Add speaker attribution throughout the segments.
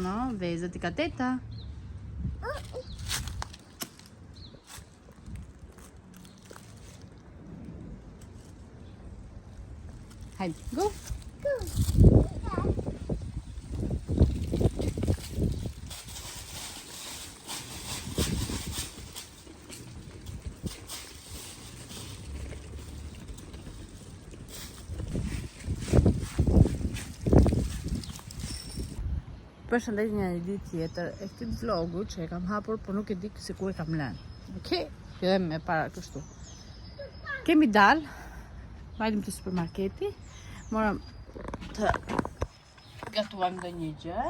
Speaker 1: No, vezati ka teta. Hajde, go. Përshëndet një ditë tjetër e këtij vlogu që e kam hapur, por nuk e di se ku e kam lënë. Okej, fillojmë me para kështu. Kemi dal, vajtim te supermarketi, morëm të gatuam ndonjë gjë.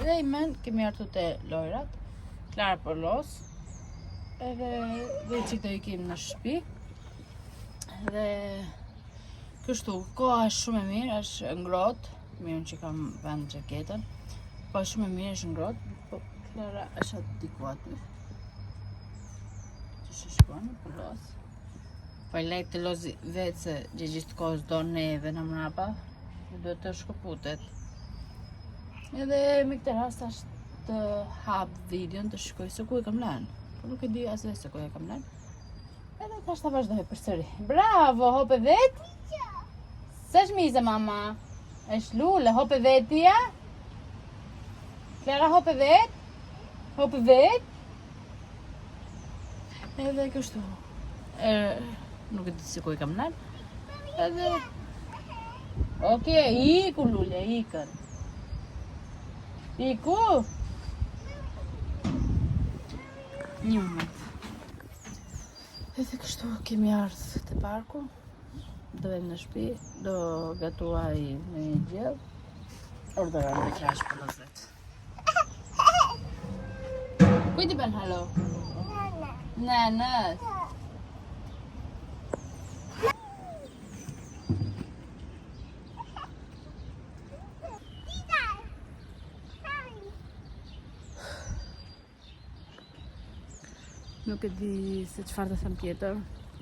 Speaker 1: Dhe i men kemi ardhur te lojrat, Klara për los. Edhe dhe që të ikim në shtëpi. Dhe kështu, koha është shumë e mirë, është ngrohtë, mirë që kam vend xhaketën. Po shumë e mirë, është ngrohtë, po Klara është aty diku aty. Që shkon për los. Po i lejtë të lozi vetë se gjithë kohës do neve në mrapa, duhet të shkëputet. Edhe me këtë rast është të hap videon, të shkoj se ku e kam lënë. Po nuk e di asve se ku e kam lënë. Edhe tash ta vazhdoj përsëri. Bravo, hope vetë. S'është mize mama. Është lule, hope vetë ja. Klara hope vet. Hope vet. Edhe kështu. Nuk e di se ku e kam lënë. Edhe okej, iku lule, ikën. Iku. Një moment. Edhe kështu kemi ardhur te parku. Do vem në shtëpi, do gatuaj në një gjell. Ordëroj me krash për lozet. Kujti bën halo? Nana. Nuk e di se çfarë të them tjetër.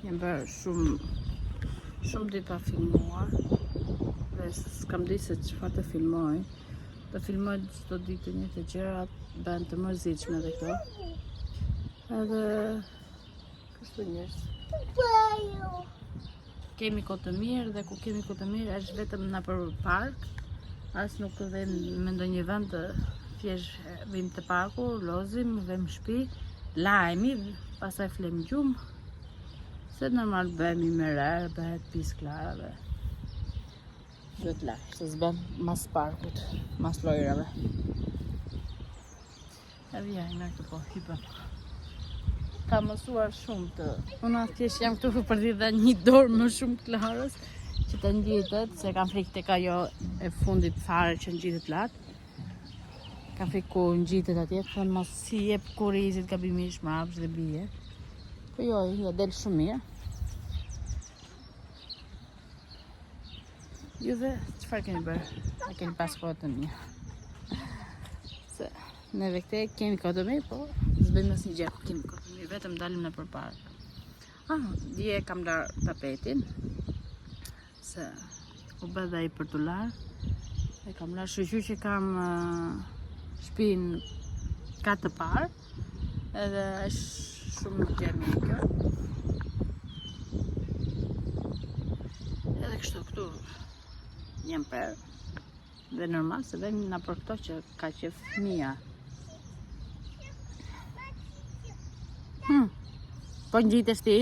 Speaker 1: Jam bërë shumë ditë pa filmuar. Dhe s'kam di se çfarë të filmoj. Të filmoj çdo ditë një të gjërat, bën të mërzitshme dhe këto. Edhe kështu njerëz. Kemi kohë të mirë dhe ku kemi kohë të mirë është vetëm nëpër park. As nuk vëm me ndonjë vend të thjesht vim te parku, lozim, vëm shtëpi, lajmi, pastaj flem gjumë. Se normal bëhemi me rrë, bëhet pis Klara dhe duhet laj, se s'bën mas parkut, mas lojrave. Edhe ja, në këtë po, hipëm. Ka mësuar shumë të... Unë thjesht jam këtu për t'i dhe një dorë më shumë Klarës, që të ngjitet, se kam frikë tek ajo e fundit fare që ngjitet lart. Kam frikë ku ngjitet atje, thënë mos si jep kurrizit gabimisht mbrapsht dhe bie. Po jo, ja del shumë mirë. Juve, çfarë keni bërë? A keni pas kohë të mirë? Se neve këte kemi kohë të mirë, po s'bëjmë asnjë gjë, kemi kohë të mirë, vetëm dalim nëpër park. Dje kam larë tapetin, se u bë dhe ai për t'u larë. E kam larë, shqyr që kam shtëpinë ka të parë, edhe është shumë gjermike. Edhe kështu këtu jam për dhe normal se vemi na për këto që ka që fëmija. Po ngjitesh ti?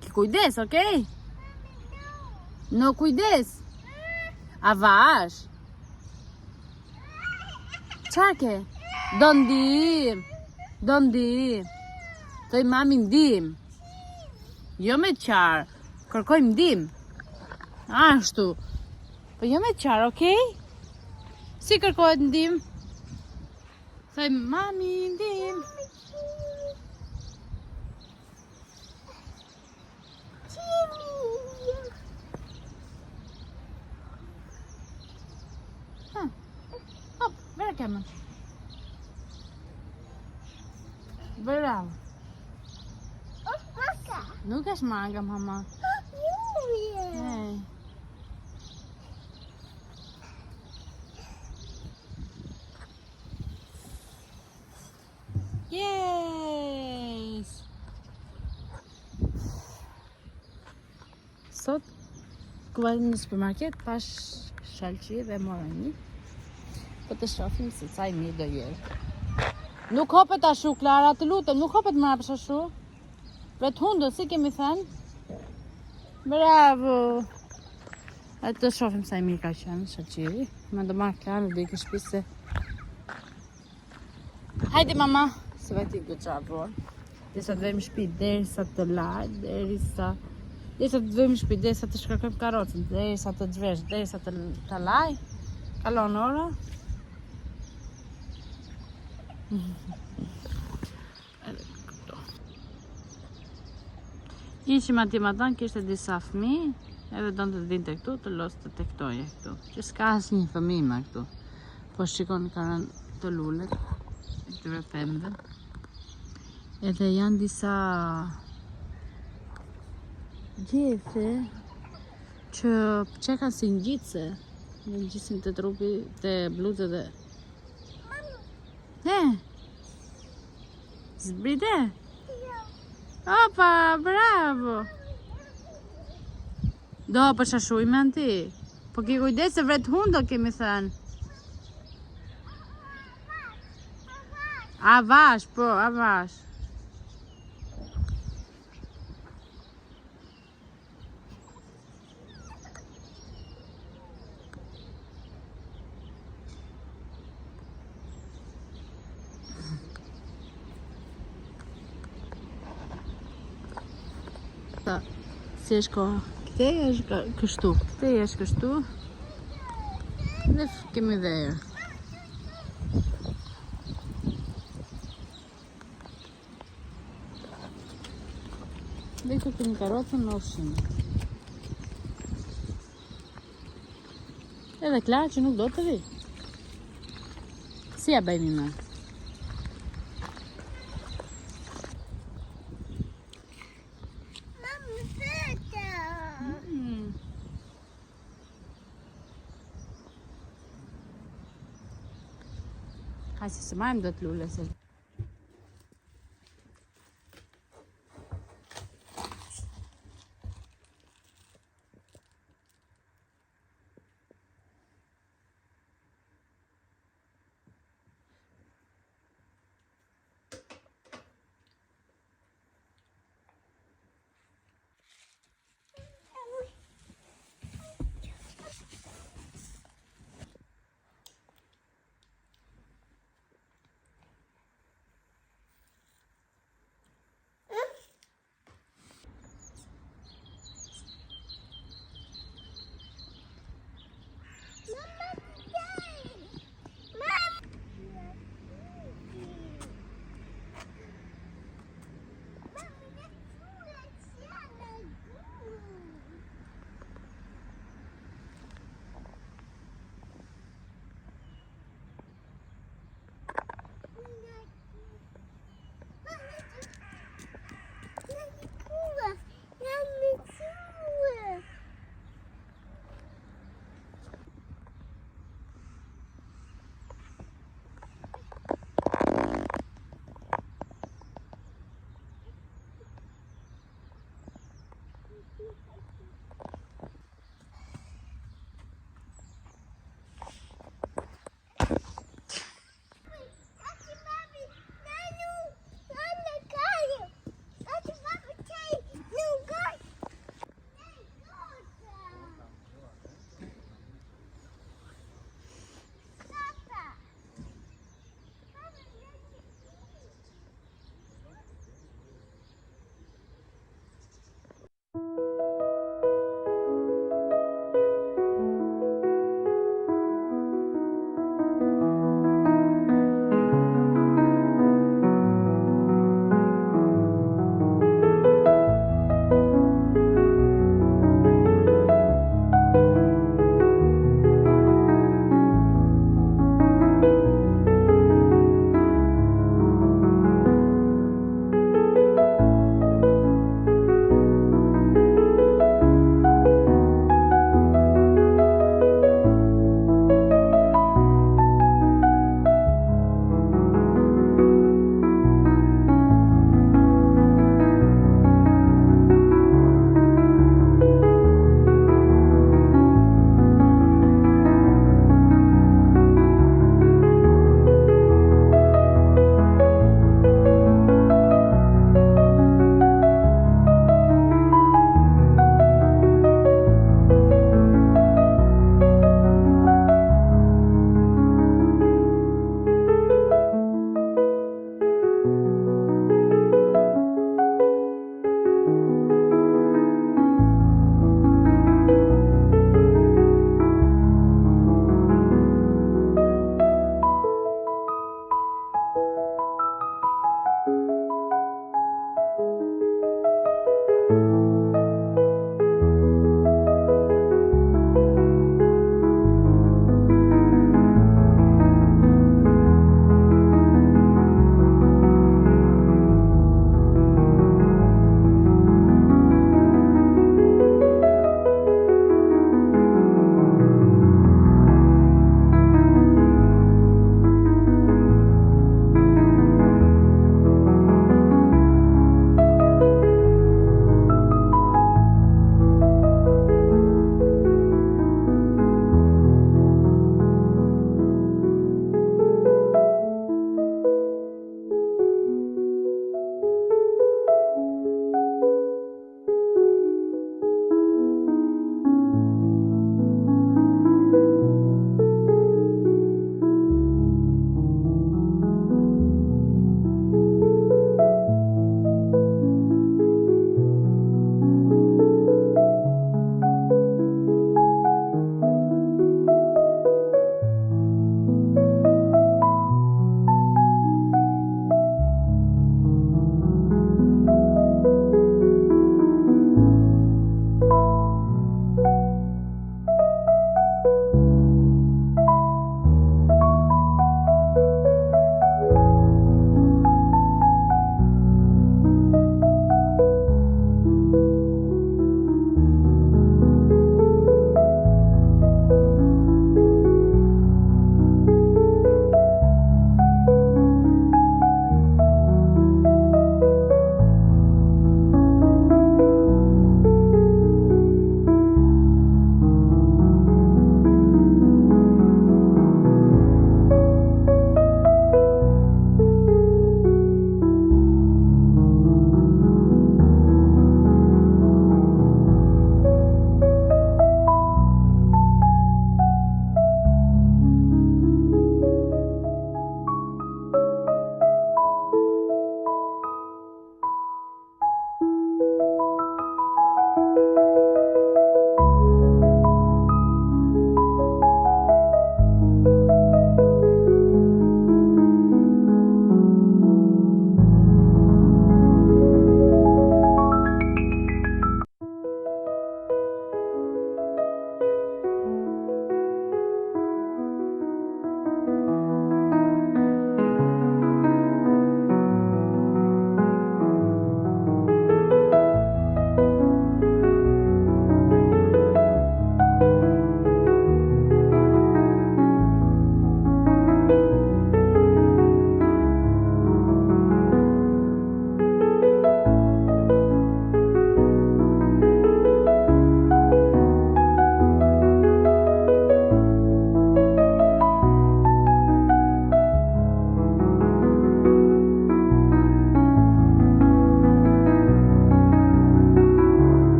Speaker 1: Ki kujdes, okej? No kujdes. A vash? Çfarë ke? Do ndim. Do ndim. Thoj mami ndim. Jo me qarë. Kërkoj ndim. Ashtu. Po jo me qarë, okej? Si kërkohet ndim? Thoj mami ndim. Hop, vera kemën. Bravo. Nuk është manga, mama. Hey. Yes! Sot, ku vazhdim në supermarket, pash shalqi dhe mora një. Po të shohim se ca i mirë do jetë. Nuk hopet ashu, Klara, të lutem, nuk hopet më rapësh ashu. Pret hundë, si kemi thënë? Bravo! E të shohim sa i mirë ka qenë shalqiri. Ma do marrë Klara dhe i këshpi se... Hajde mama! Se vajti good job, derisa të vejmë shpi, derisa të lajt, derisa të vejmë shpi, derisa të shkarkojmë karocën, derisa të zhvesh, derisa të laj, kalon ora. Edhe këto. Ishim ati ma tanë, kishte disa fëmi, edhe donë të vinte këtu, të los të tektoje këtu. Që s'ka asnjë fëmijë ma këtu. Po shikoni ka rënë të lullet, këtyre pemëve. Edhe janë disa gjethe që qekan si ngjitse, në ngjitsin të trupi, të bluzë dhe... Zbride? Opa, bravo! Do, për shashuj me anti. Po ki kujdes se vret hundo kemi thënë. Avash, po, avash. Si është koha? Këtej është kështu. Këtej është kështu. Dhe kemi dhe erë. Dhe këtu kemi karotën në ushqim. Edhe Klara që nuk do të vi. Si ja bëjmë me? Hajde se marrim do të lule se.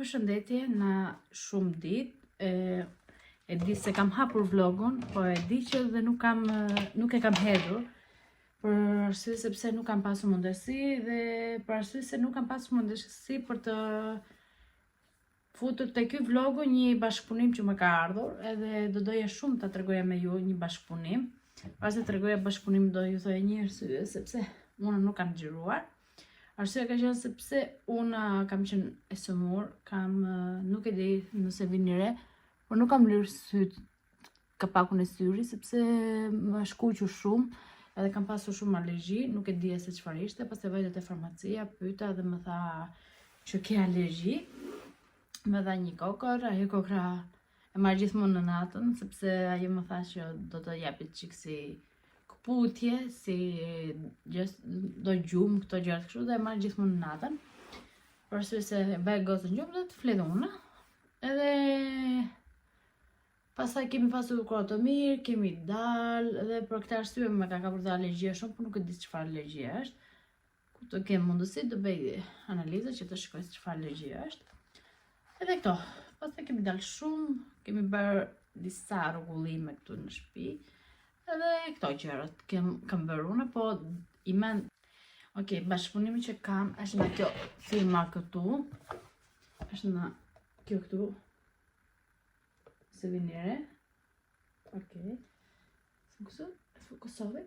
Speaker 1: Përshëndetje, na shumë ditë, e di se kam hapur vlogun, po e di që dhe nuk e kam hedhur, për arsye sepse nuk kam pasur mundësi dhe për arsye se nuk kam pasur mundësi për të futur te ky vlogu një bashkëpunim që më ka ardhur, edhe do doja shumë ta tregoja me ju një bashkëpunim. Pas të tregoja bashkëpunim do ju thoja një arsye sepse unë nuk kam xhiruar. Arsyeja ka qenë sepse unë kam qenë e sëmur, nuk e di nëse vini re, por nuk kam lirë syt kapakun e syrit sepse më shkuqur shumë, edhe kam pasur shumë alergji, nuk e dija se çfarë ishte, pastaj vajta te farmacia, pyeta dhe më tha që ke alergji. Më dha një kokër, ajo kokra e marr gjithmonë në natën, sepse ajo më tha që do të japit çik si këputje, si do gjumë, këto gjërat kështu, dhe e marr gjithmonë në natën. Për arsye se bëj gocën gjumë dhe të fledh unë. Edhe pastaj kemi pasur kohë të mirë, kemi dalë, dhe për këtë arsye më ka kapur dhe alergjia shumë, por nuk e di çfarë alergjia është. Kur të kem mundësi të bëj analiza që të shikoj çfarë alergjia është. Edhe këto, pastaj kemi dalë shumë, kemi bërë disa rregullime këtu në shtëpi. Edhe këto gjërat kam bërë unë, po i mend. Okej, bashkëpunimi që kam është nga kjo firma këtu. Është nga kjo këtu. Se vini re. Okej. Fokusove.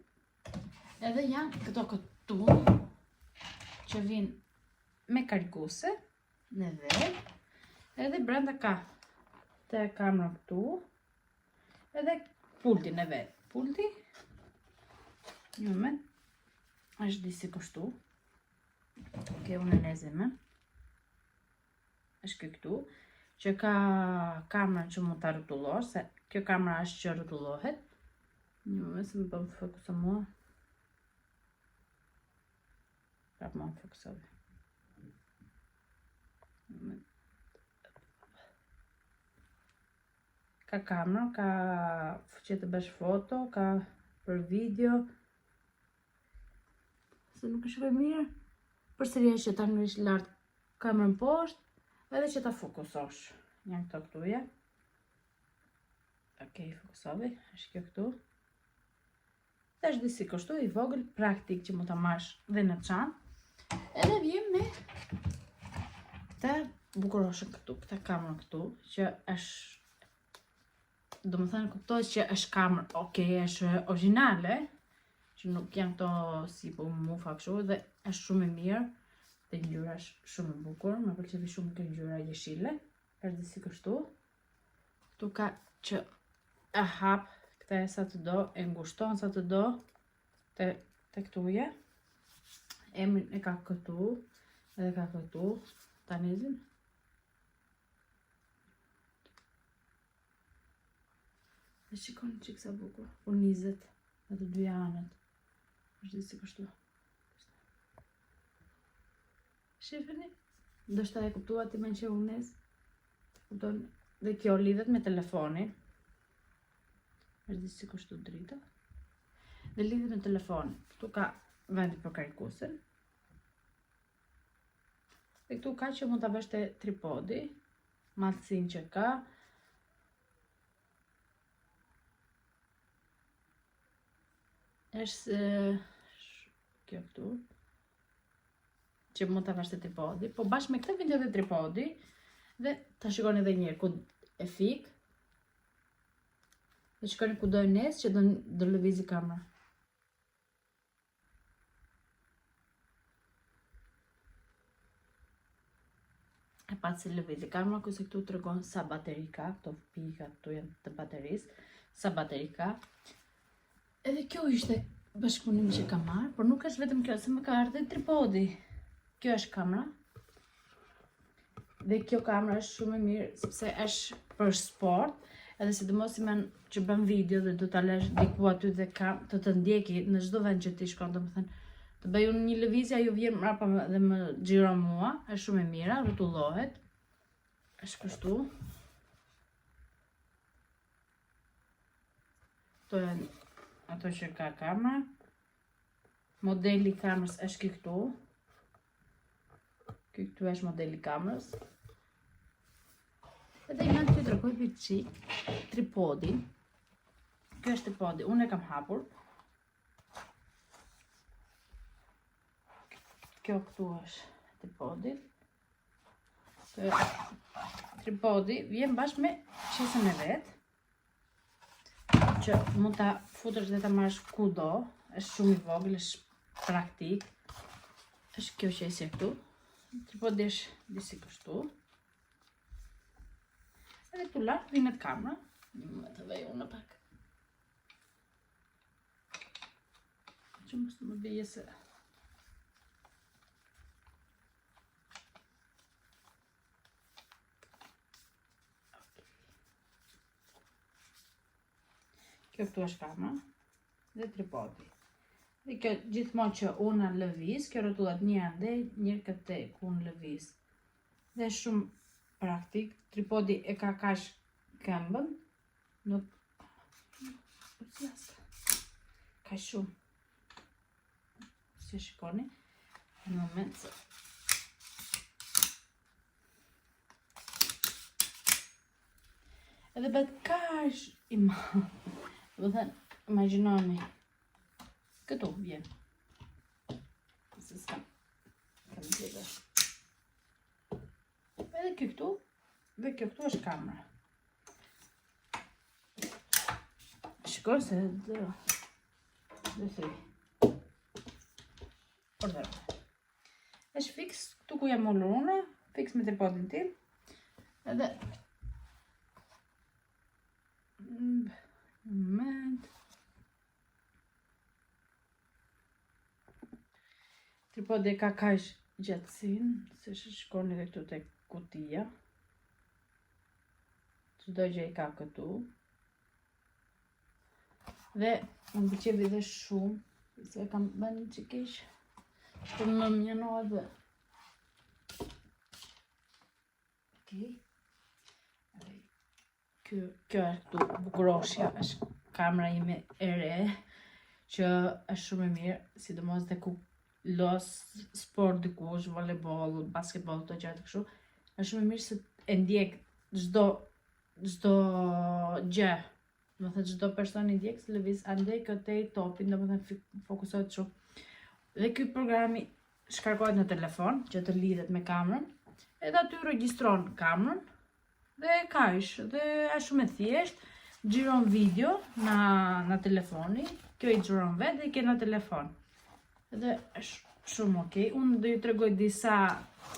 Speaker 1: Edhe janë këto këtu që vinë me karguse në vet. Edhe brenda ka te kamera këtu. Edhe pultin e vet. Pulti, një moment, është disi kështu, unë e lezime, është këtu, që ka kamera që mund të rrotullosh, se kjo kamera është që rrotullohet, një moment se më bëmë fokusë mua, prap më fokusove, një moment. Ka kamera, ka që të bësh foto, ka për video. Se nuk e shkoj mirë. Përsëri që ta ngrish lart kamerën poshtë, edhe që ta fokusosh. Janë këto këtuja. Okej, fokusovi, është kjo këtu. Dhe është disi kështu i vogël, praktik që mund ta marrësh dhe në çantë. Edhe vjen me këtë bukuroshën këtu, këtë kamerën këtu, që është, do më thënë kuptohet që është kamerë, okej, është originale, që nuk janë këto si po mufa kështu, dhe është shumë e mirë, dhe ngjyra është shumë e bukur, më pëlqeu shumë kjo ngjyra jeshile, është disi kështu. Ktu ka që e hap këtë sa të do, e ngushton sa të do, te këtuje. Emrin e ka këtu, edhe ka këtu, ta nizim. Dhe shikoni që kësa bukur, por nizet dhe të dyja anët. është disi kështu. Shifeni? Ndoshta e kuptuat ti me që unes. Dhe kjo lidhet me telefonin. është disi kështu drita. Dhe lidhet me telefonin. Këtu ka vendi për karikusin. Dhe këtu ka që mund të avesh te tripodi. Malësin që ka. Është kjo këtu që mund të avesh te tripodi, po bashkë me këtë vjen edhe tripodi dhe ta shikoni edhe një herë ku e fik. Dhe shikoni ku do nes që do lëvizi kamera. E pa si lëvizi kamera, ku se këtu tregon sa bateri ka, këto pika këtu janë të baterisë, sa bateri ka. Edhe kjo ishte bashkëpunimi që kam marrë, por nuk është vetëm kjo, se më ka ardhur tripodi. Kjo është kamera. Dhe kjo kamera është shumë e mirë, sepse është për sport, edhe sidomos që bën video dhe do ta lësh diku aty dhe të ndjeki në çdo vend që ti shkon, domethënë, të bëj unë një lëvizje, ajo vjen mbrapa dhe më xhiron mua, është shumë e mira, rrotullohet. Është kështu. Këto janë ato që ka kamera. Modeli kamerës është këtu. Këtu është modeli kamerës. Edhe i të tregoj për tripodin. Kjo është tripodi, unë e kam hapur. Kjo këtu është tripodi. Tripodi vjen bashkë me qesën e vetë, që mund ta futësh dhe ta marrësh kudo, është shumë i vogël, është praktik. Është kjo qesja këtu. Tripodi është disi kështu. Edhe këtu lart vinet kamera. Më të vej unë pak. Që mos të më bëje se... Kjo këtu është kamera dhe tripodi. Dhe kjo gjithmonë që unë lëviz, kjo rrotullat një andej, njërë këte ku unë lëviz. Dhe shumë praktik, tripodi e ka kash këmbën, nuk... Ka shumë. Si shikoni, në moment se... Edhe bet kash i ma... Do thënë, imagjinoni, këtu vjen. Se s'kam tjetër. Edhe kjo këtu, dhe kjo këtu është kamera. Shikoj se dhe thëri. Ordero. Është fix, këtu ku jam ullur unë, fix me tripodin tim. Edhe... Moment. Tripodi ka kaq gjatësin, se shikoni dhe këtu tek kutia. Çdo gjë i ka këtu. Dhe më pëlqeu dhe shumë, se kam bënë që keq. Shumë më mjeno edhe. Okej. Kjo është këtu bukuroshja, është kamera ime e re, që është shumë e mirë, sidomos dhe ku los sport dikush, volleyball, basketball, të gjatë kështu, është shumë e mirë se e ndjek çdo gjë, do të thënë çdo person i ndjek se lëviz andej këtej topin, do të thënë fokusohet shumë. Dhe ky programi shkarkohet në telefon, që të lidhet me kamerën, edhe aty regjistron kamerën. Dhe ka ish, dhe është shumë e thjesht, gjiron video në telefoni, kjo i gjiron vetë dhe i ke në telefon. Dhe është shumë okej, unë dhe ju tregoj disa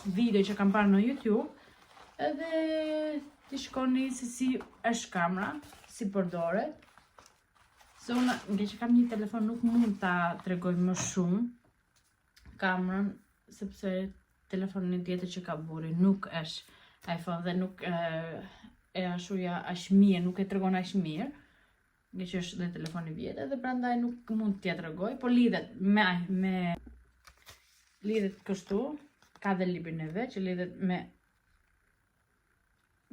Speaker 1: video që kam parë në YouTube, edhe ti shkoni se si është kamera, si përdoret. Se unë, nga që kam një telefon, nuk mund ta tregoj më shumë kamerën, sepse telefonin tjetër që ka buri nuk është iPhone dhe nuk e ashuja ashtë mirë, nuk e tregon ashtë mirë, nga që është dhe telefoni vjetë, edhe prandaj nuk mund t'ja tregoj, po lidhet lidhet kështu, ka dhe librin e vet, që lidhet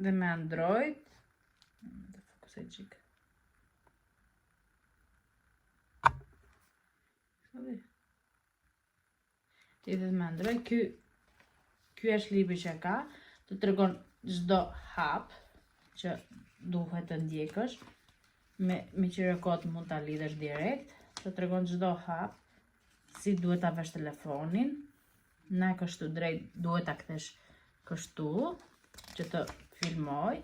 Speaker 1: dhe me Android, dhe fokusoj qik. Lidhet me Android, ky është libri që ka, të tregon çdo hap që duhet të ndjekësh, me QR code mund ta lidhesh direkt, të tregon çdo hap, si duhet ta vesh telefonin, na kështu drejt duhet ta kthesh kështu, që të filmoj.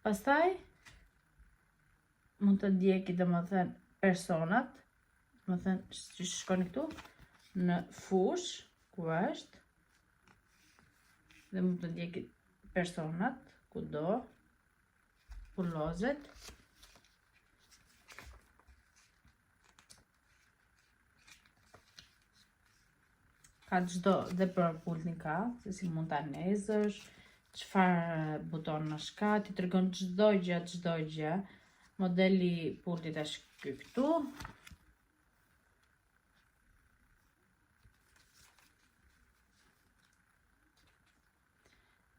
Speaker 1: Pastaj mund të ndjeki domethënë personat, domethënë që shkoni këtu në fush ku është, dhe mund të ndjeki personat, kudo, pullozet. Ka çdo dhe për pultin ka, se si mund ta nezësh, çfarë butonash ka, ti tregon çdo gjë. Modeli pultit është ky këtu.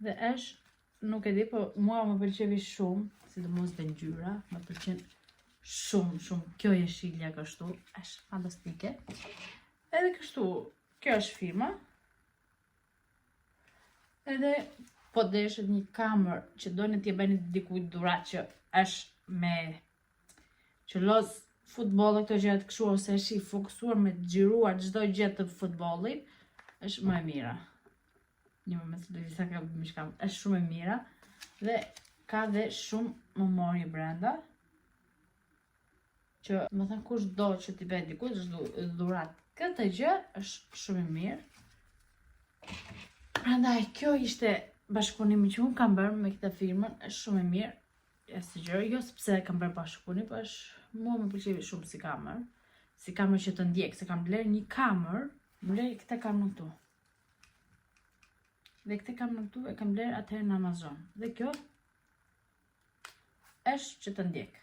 Speaker 1: Dhe është, nuk e di, po mua më pëlqevi shumë, sidomos dhe ngjyra, më pëlqen shumë. Kjo jeshilja kështu, është fantastike. Edhe kështu, kjo është firma. Edhe po deshet një kamer që dojnë t'je bëni dikujt dhurat që është me që los futboll e këto gjëra të kështu ose është i fokusuar me të xhiruar çdo gjë të futbollit, është më e mira. Një moment të disa ka mishka, është shumë e mira dhe ka dhe shumë memori brenda. Që më thënë kush do që t'i bëj dikujt dhurat këtë gjë është shumë e mirë. Prandaj kjo ishte bashkëpunimi që unë kam bërë me këtë firmën, është shumë e mirë. Si gjë, jo sepse kam bërë bashkëpunim, po është mua më pëlqej shumë si kamer. Si kamer që të ndjek, se kam bler një kamer, bler këtë kamer këtu. Dhe këtë kamer këtu e kam bler atëherë në Amazon. Dhe kjo është që të ndjek.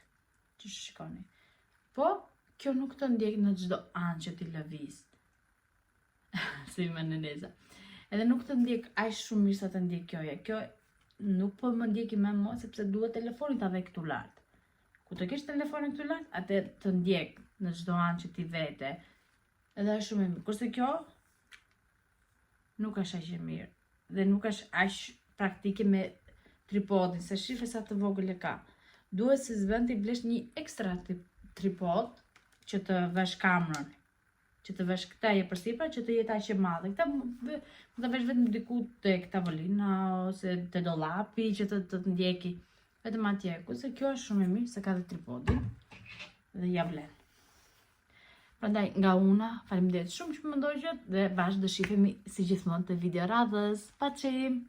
Speaker 1: Që shikoni. Po, kjo nuk të ndjek në çdo anë që ti lëviz. Si më në neza. Edhe nuk të ndjek aq shumë mirë sa të ndjek kjoja. Kjo nuk po më ndjeki me mua sepse duhet telefonin ta vej këtu lart. Ku të kesh telefonin këtu lart, atë të ndjek në çdo anë që ti vete. Edhe është shumë e mirë. Kurse kjo nuk është aq e mirë dhe nuk është aq praktike me tripodin, se shifre sa të vogël e ka. Duhet se s'bën ti blesh një ekstra tripod që të vesh kamerën. Që të vesh këta e përsipër, që të jetë aq e madhe. Këta më të vesh vetëm diku tek tavolina ose te dollapi që të ndjeki. Vetëm atje. Kurse kjo është shumë e mirë se ka dhe tripodin dhe ja vlen. Prandaj nga una, faleminderit shumë që më ndoqët dhe bashkë do shihemi si gjithmonë te video radhës. Paçim!